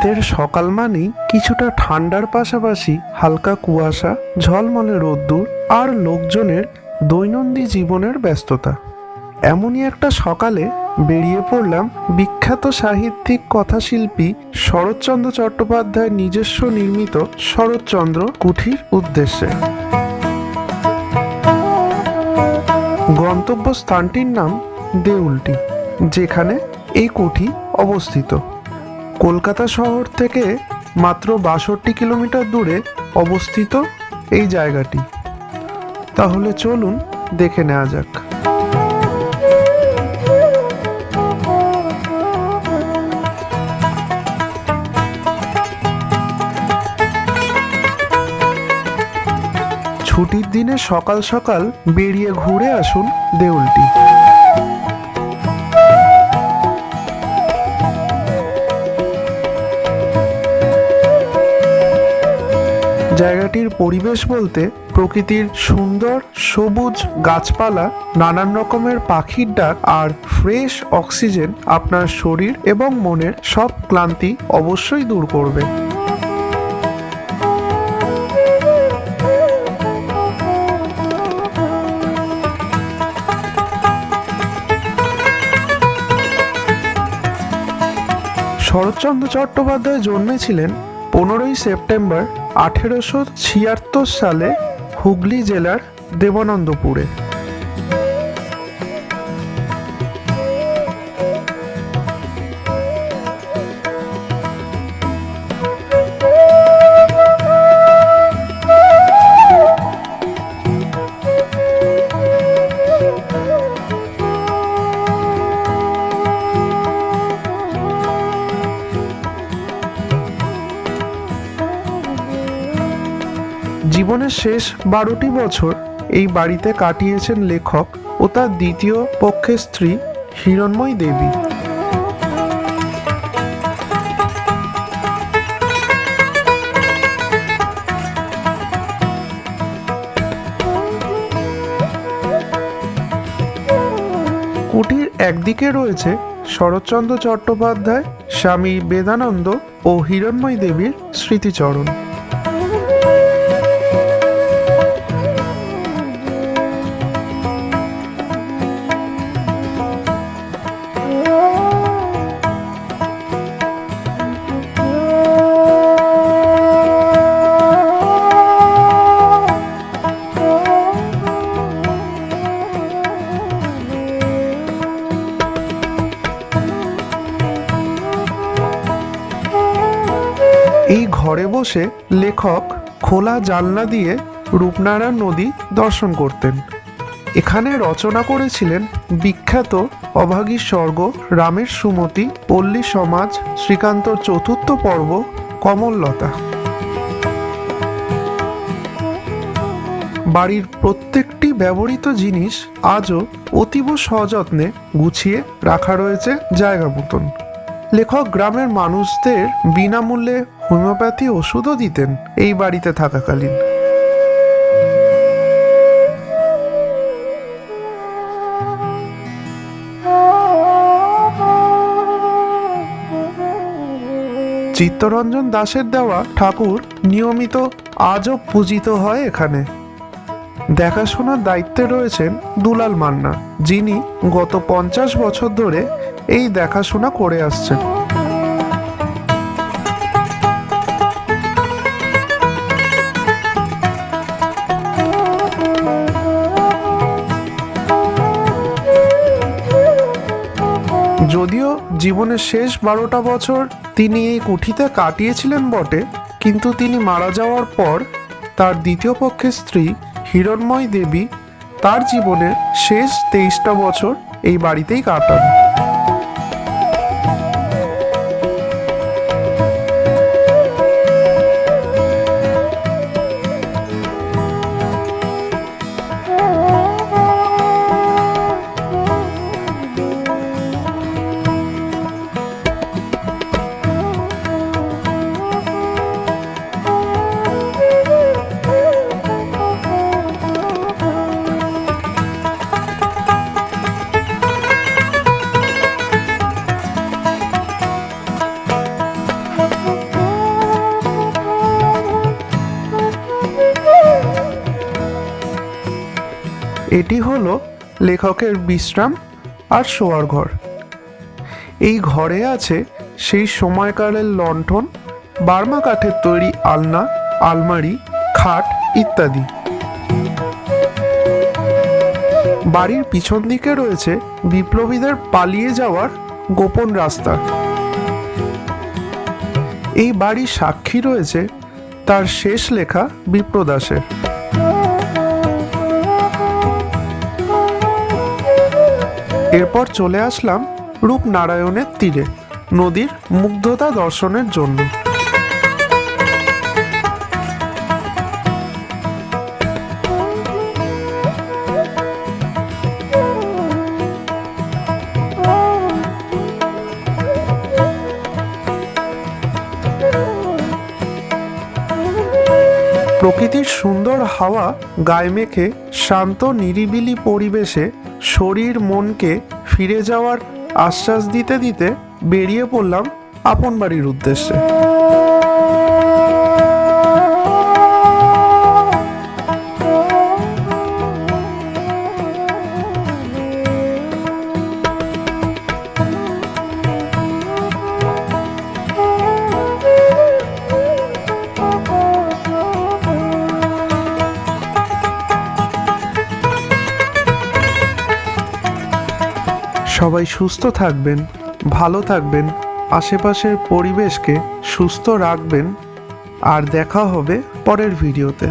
শীতের সকাল মানেই কিছুটা ঠান্ডার পাশাপাশি হালকা কুয়াশা, ঝলমলে রোদ্দুর আর লোকজনের দৈনন্দিন জীবনের ব্যস্ততা। এমনই একটা সকালে বেরিয়ে পড়লাম বিখ্যাত সাহিত্যিক কথাশিল্পী শরৎচন্দ্র চট্টোপাধ্যায়ের নিজস্ব নির্মিত শরৎচন্দ্র কুঠির উদ্দেশ্যে। গন্তব্যস্থানটির নাম দেউলটি, যেখানে এই কুঠি অবস্থিত। কলকাতা শহর থেকে মাত্র ৬২ কিলোমিটার দূরে অবস্থিত এই জায়গাটি। তাহলে চলুন দেখে নেওয়া যাক। ছুটির দিনে সকাল সকাল বেরিয়ে ঘুরে আসুন দেউলটি। জায়গাটির পরিবেশ বলতে প্রকৃতির সুন্দর সবুজ গাছপালা, নানান রকমের পাখির ডাক আর ফ্রেশ অক্সিজেন আপনার শরীর এবং মনের সব ক্লান্তি অবশ্যই দূর করবে। শরৎচন্দ্র চট্টোপাধ্যায় জন্মেছিলেন 15ই সেপ্টেম্বর 1876 সালে হুগলি জেলার দেবানন্দপুরে। জীবনের শেষ 12টি বছর এই বাড়িতে কাটিয়েছেন লেখক ও তার দ্বিতীয় পক্ষের স্ত্রী হিরণ্ময়ী দেবী। কুটির একদিকে রয়েছে শরৎচন্দ্র চট্টোপাধ্যায়, স্বামী বেদানন্দ ও হিরণ্ময়ী দেবীর স্মৃতিচরণ। এই ঘরে বসে লেখক খোলা জানলা দিয়ে রূপনারায়ণ নদী দর্শন করতেন। এখানে রচনা করেছিলেন বিখ্যাত অভাগীর স্বর্গ, রামের সুমতি, পল্লী সমাজ, শ্রীকান্তর চতুর্থ পর্ব, কমললতা। বাড়ির প্রত্যেকটি ব্যবহৃত জিনিস আজও অতীব সযত্নে গুছিয়ে রাখা রয়েছে জায়গা মতন। লেখক গ্রামের মানুষদের বিনামূল্যে হোমিওপ্যাথি ওষুধও দিতেন এই বাড়িতে থাকাকালীন। চিত্তরঞ্জন দাশের দেওয়া ঠাকুর নিয়মিত আজও পূজিত হয় এখানে। দেখাশোনার দায়িত্বে রয়েছেন দুলাল মান্না, যিনি গত 50 বছর ধরে এই দেখাশোনা করে আসছেন। যদিও জীবনের শেষ 12টা বছর তিনি এই কুঠিতে কাটিয়েছিলেন বটে, কিন্তু তিনি মারা যাওয়ার পর তার দ্বিতীয় পক্ষের স্ত্রী হিরণ্ময়ী দেবী তার জীবনের শেষ 23টা বছর এই বাড়িতেই কাটান। এটি হলো লেখকের বিশ্রাম আর শোয়ার ঘর। এই ঘরে আছে সেই সময়কালের লণ্ঠন, বার্মা কাঠের তৈরি আলনা, আলমারি, খাট ইত্যাদি। বাড়ির পিছন দিকে রয়েছে বিপ্লবীদের পালিয়ে যাওয়ার গোপন রাস্তা। এই বাড়ির সাক্ষী রয়েছে তার শেষ লেখা বিপ্রদাসের। এরপর চলে আসলাম রূপনারায়ণের তীরে নদীর মুগ্ধতা দর্শনের জন্য। প্রকৃতির সুন্দর হাওয়া গায়ে মেখে শান্ত নিরিবিলি পরিবেশে শরীর মনকে ফিরে যাওয়ার আশ্বাস দিতে দিতে বেরিয়ে পড়লাম আপন বাড়ির উদ্দেশ্যে। সবাই সুস্থ থাকবেন, ভালো থাকবেন, আশেপাশের পরিবেশকে সুস্থ রাখবেন। আর দেখা হবে পরের ভিডিওতে।